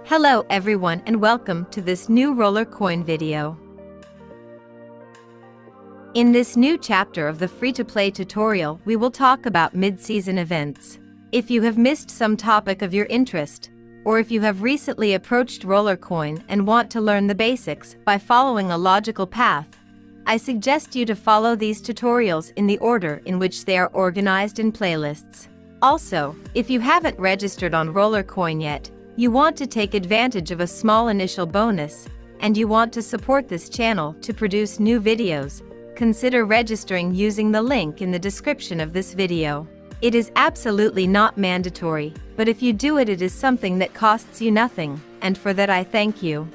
Hello everyone and welcome to this new RollerCoin video. In this new chapter of the free-to-play tutorial, we will talk about mid-season events. If you have missed some topic of your interest, or if you have recently approached RollerCoin and want to learn the basics by following a logical path, I suggest you to follow these tutorials in the order in which they are organized in playlists. Also, if you haven't registered on RollerCoin yet, you want to take advantage of a small initial bonus, and you want to support this channel to produce new videos, consider registering using the link in the description of this video. It is absolutely not mandatory, but if you do it, it is something that costs you nothing, and for that I thank you.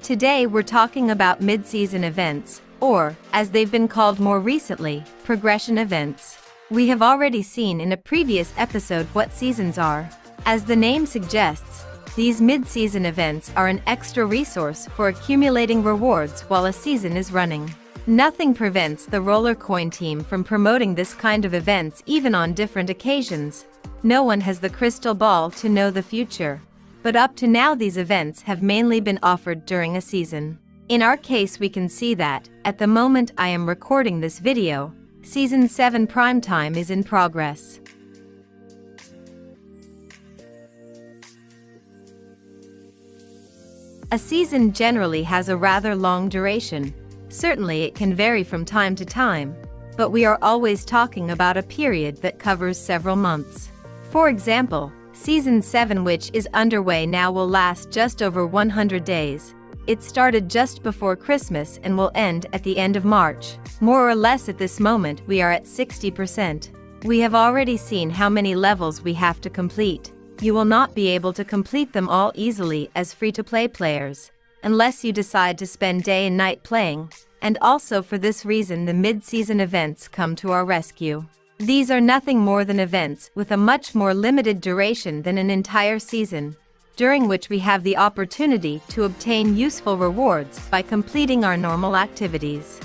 Today we're talking about mid-season events, or, as they've been called more recently, progression events. We have already seen in a previous episode what seasons are. As the name suggests, these mid-season events are an extra resource for accumulating rewards while a season is running. Nothing prevents the RollerCoin team from promoting this kind of events even on different occasions. No one has the crystal ball to know the future. But up to now these events have mainly been offered during a season. In our case we can see that, at the moment I am recording this video, Season 7 prime time is in progress. A season generally has a rather long duration. Certainly it can vary from time to time, but we are always talking about a period that covers several months. For example, Season 7, which is underway now, will last just over 100 days. It started just before Christmas and will end at the end of March. More or less at this moment we are at 60%. We have already seen how many levels we have to complete. You will not be able to complete them all easily as free-to-play players, unless you decide to spend day and night playing, and also for this reason the mid-season events come to our rescue. These are nothing more than events with a much more limited duration than an entire season, during which we have the opportunity to obtain useful rewards by completing our normal activities.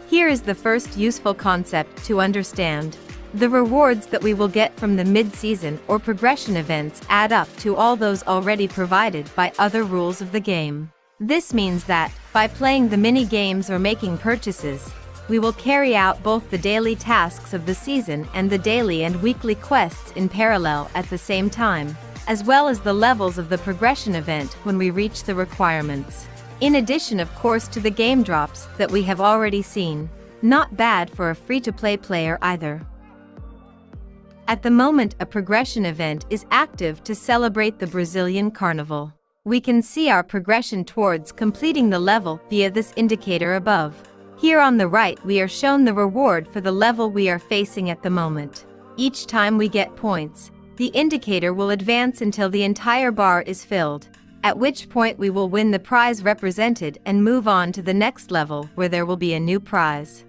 Here is the first useful concept to understand. The rewards that we will get from the mid-season or progression events add up to all those already provided by other rules of the game. This means that, by playing the mini-games or making purchases, we will carry out both the daily tasks of the season and the daily and weekly quests in parallel at the same time, as well as the levels of the progression event when we reach the requirements. In addition, of course, to the game drops that we have already seen. Not bad for a free-to-play player either. At the moment, a progression event is active to celebrate the Brazilian Carnival. We can see our progression towards completing the level via this indicator above. Here on the right we are shown the reward for the level we are facing at the moment. Each time we get points, the indicator will advance until the entire bar is filled, at which point we will win the prize represented and move on to the next level where there will be a new prize.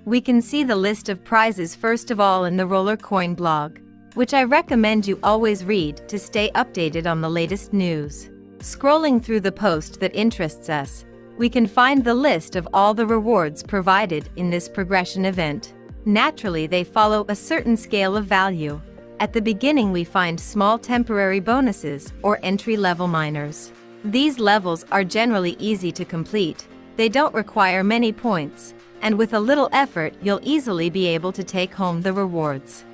We can see the list of prizes first of all in the RollerCoin blog, which I recommend you always read to stay updated on the latest news. Scrolling through the post that interests us, we can find the list of all the rewards provided in this progression event. Naturally, they follow a certain scale of value. At the beginning we find small temporary bonuses or entry-level minors. These levels are generally easy to complete. They don't require many points, and with a little effort you'll easily be able to take home the rewards.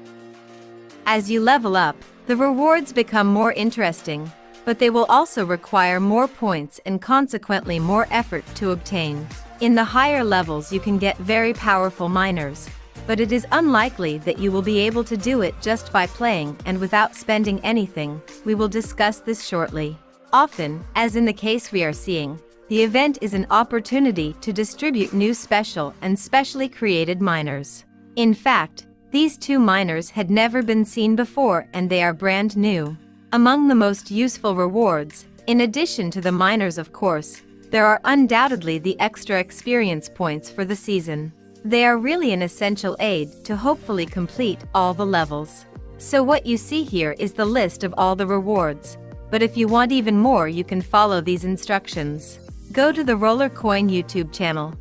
As you level up, the rewards become more interesting, but they will also require more points and consequently more effort to obtain. In the higher levels you can get very powerful miners, but it is unlikely that you will be able to do it just by playing and without spending anything. We will discuss this shortly. Often, as in the case we are seeing, the event is an opportunity to distribute new special and specially created miners. In fact, these two miners had never been seen before and they are brand new. Among the most useful rewards, in addition to the miners of course, there are undoubtedly the extra experience points for the season. They are really an essential aid to hopefully complete all the levels. So what you see here is the list of all the rewards, but if you want even more you can follow these instructions. Go to the RollerCoin YouTube channel.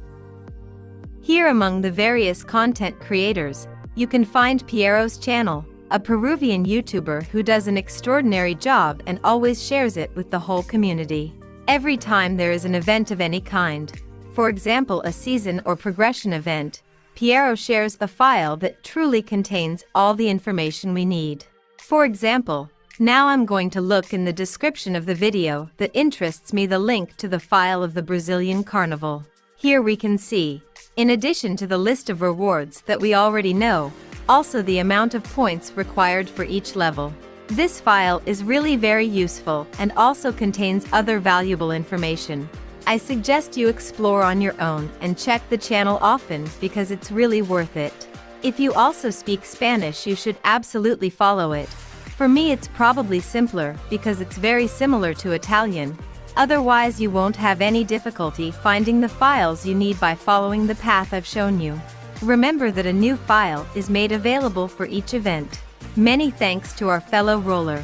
Here among the various content creators, you can find Piero's channel, a Peruvian YouTuber who does an extraordinary job and always shares it with the whole community. Every time there is an event of any kind, for example a season or progression event, Piero shares a file that truly contains all the information we need. For example, now I'm going to look in the description of the video that interests me the link to the file of the Brazilian Carnival. Here we can see, in addition to the list of rewards that we already know, also the amount of points required for each level. This file is really very useful and also contains other valuable information. I suggest you explore on your own and check the channel often because it's really worth it. If you also speak Spanish, you should absolutely follow it. For me it's probably simpler because it's very similar to Italian. Otherwise you won't have any difficulty finding the files you need by following the path I've shown you. Remember that a new file is made available for each event. Many thanks to our fellow roller.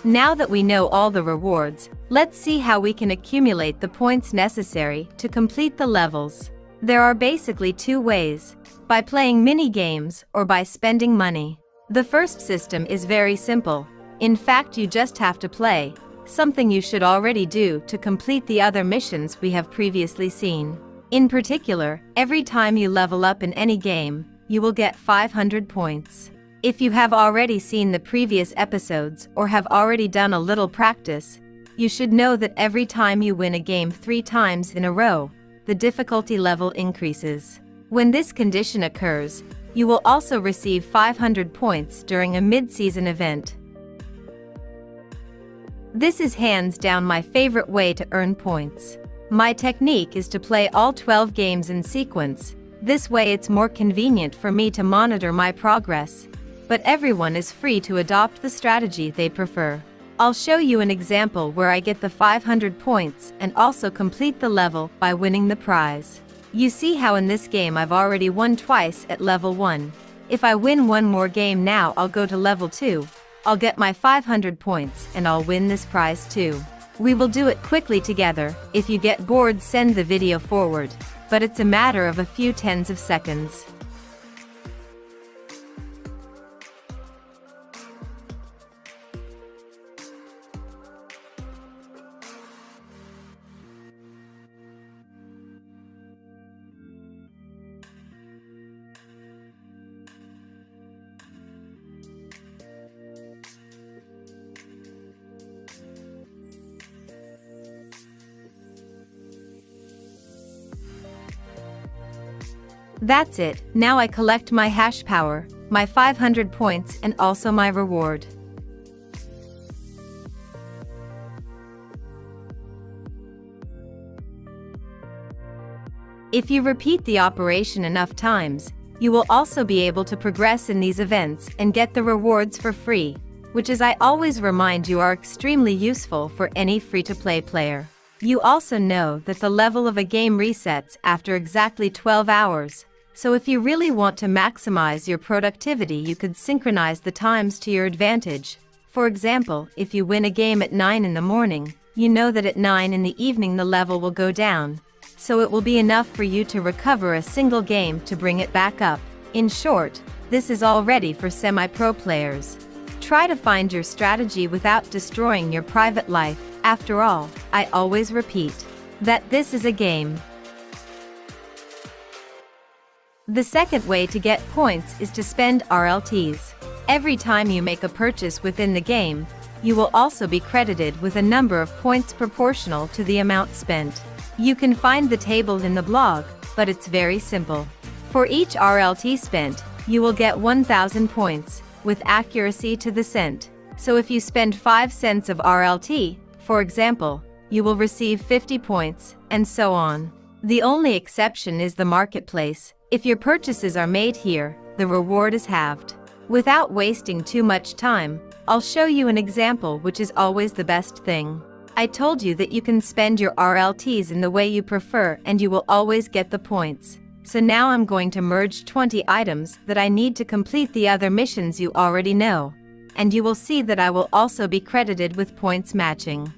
Now that we know all the rewards, let's see how we can accumulate the points necessary to complete the levels. There are basically two ways: by playing mini games or by spending money. The first system is very simple. In fact, you just have to play, something you should already do to complete the other missions we have previously seen. In particular, every time you level up in any game, you will get 500 points. If you have already seen the previous episodes or have already done a little practice, you should know that every time you win a game 3 times in a row, the difficulty level increases. When this condition occurs, you will also receive 500 points during a mid-season event. This is hands down my favorite way to earn points. My technique is to play all 12 games in sequence. This way it's more convenient for me to monitor my progress. But everyone is free to adopt the strategy they prefer. I'll show you an example where I get the 500 points and also complete the level by winning the prize. You see how in this game I've already won twice at level 1. If I win one more game now, I'll go to level 2. I'll get my 500 points and I'll win this prize too. We will do it quickly together. If you get bored, send the video forward, but it's a matter of a few tens of seconds. That's it. Now I collect my hash power, my 500 points and also my reward. If you repeat the operation enough times, you will also be able to progress in these events and get the rewards for free, which, as I always remind you, are extremely useful for any free-to-play player. You also know that the level of a game resets after exactly 12 hours. So if you really want to maximize your productivity, you could synchronize the times to your advantage. For example, if you win a game at 9 in the morning, you know that at 9 in the evening the level will go down. So it will be enough for you to recover a single game to bring it back up. In short, this is all ready for semi-pro players. Try to find your strategy without destroying your private life. After all, I always repeat that this is a game. The second way to get points is to spend RLTs. Every time you make a purchase within the game, you will also be credited with a number of points proportional to the amount spent. You can find the table in the blog, but it's very simple. For each RLT spent, you will get 1,000 points, with accuracy to the cent. So if you spend 5 cents of RLT, for example, you will receive 50 points, and so on. The only exception is the marketplace. If your purchases are made here, the reward is halved. Without wasting too much time, I'll show you an example, which is always the best thing. I told you that you can spend your RLTs in the way you prefer and you will always get the points. So now I'm going to merge 20 items that I need to complete the other missions you already know. And you will see that I will also be credited with points matching.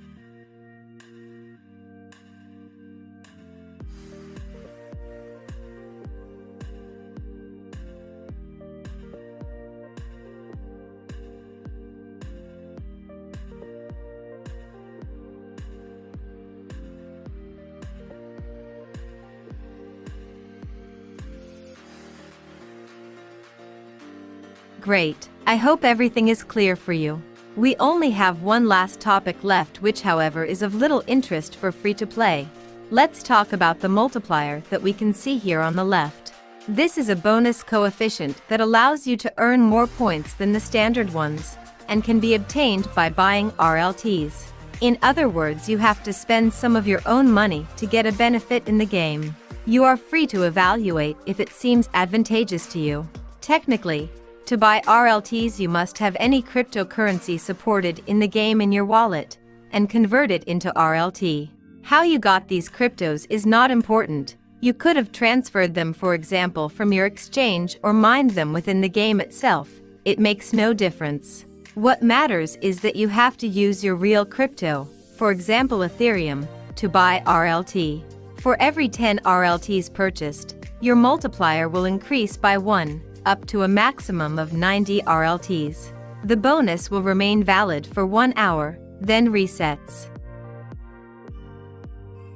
Great, I hope everything is clear for you. We only have one last topic left, which however is of little interest for free-to-play. Let's talk about the multiplier that we can see here on the left. This is a bonus coefficient that allows you to earn more points than the standard ones, and can be obtained by buying RLTs. In other words, you have to spend some of your own money to get a benefit in the game. You are free to evaluate if it seems advantageous to you. Technically, to buy RLTs you must have any cryptocurrency supported in the game in your wallet, and convert it into RLT. How you got these cryptos is not important. You could have transferred them, for example, from your exchange or mined them within the game itself. It makes no difference. What matters is that you have to use your real crypto, for example Ethereum, to buy RLT. For every 10 RLTs purchased, your multiplier will increase by 1, up to a maximum of 90 RLTs. The bonus will remain valid for 1 hour, then resets.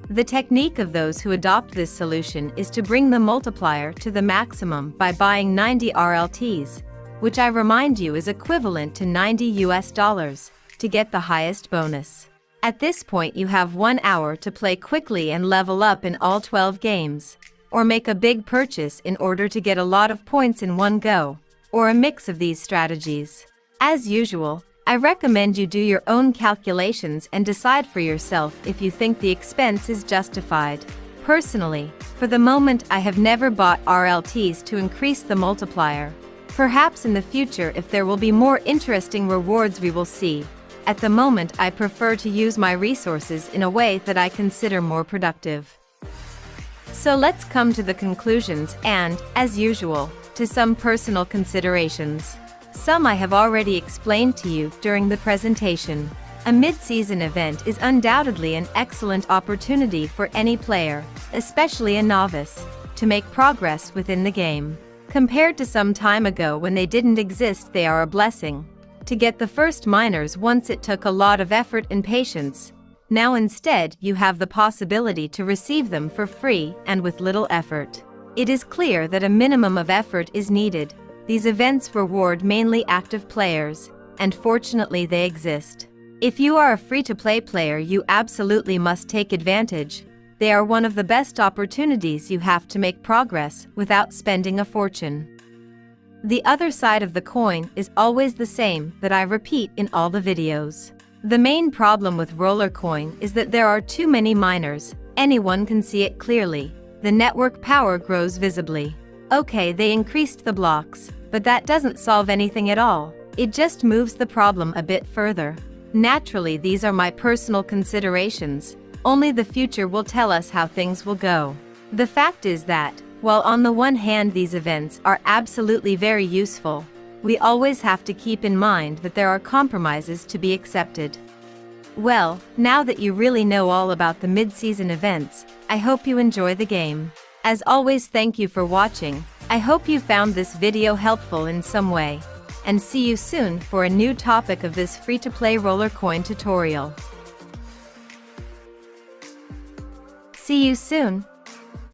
The technique of those who adopt this solution is to bring the multiplier to the maximum by buying 90 RLTs, which I remind you is equivalent to $90 to get the highest bonus. At this point you have 1 hour to play quickly and level up in all 12 games, or make a big purchase in order to get a lot of points in one go, or a mix of these strategies. As usual, I recommend you do your own calculations and decide for yourself if you think the expense is justified. Personally, for the moment I have never bought RLTs to increase the multiplier. Perhaps in the future if there will be more interesting rewards we will see. At the moment I prefer to use my resources in a way that I consider more productive. So let's come to the conclusions and, as usual, to some personal considerations. Some I have already explained to you during the presentation. A mid-season event is undoubtedly an excellent opportunity for any player, especially a novice, to make progress within the game. Compared to some time ago when they didn't exist, they are a blessing. To get the first miners once it took a lot of effort and patience. Now instead you have the possibility to receive them for free and with little effort. It is clear that a minimum of effort is needed. These events reward mainly active players, and fortunately they exist. If you are a free-to-play player you absolutely must take advantage. They are one of the best opportunities you have to make progress without spending a fortune. The other side of the coin is always the same that I repeat in all the videos. The main problem with RollerCoin is that there are too many miners. Anyone can see it clearly. The network power grows visibly. Okay, they increased the blocks, but that doesn't solve anything at all. It just moves the problem a bit further. Naturally, these are my personal considerations. Only the future will tell us how things will go. The fact is that, while on the one hand these events are absolutely very useful, we always have to keep in mind that there are compromises to be accepted. Well, now that you really know all about the mid-season events, I hope you enjoy the game. As always, thank you for watching. I hope you found this video helpful in some way. And see you soon for a new topic of this free-to-play RollerCoin tutorial. See you soon!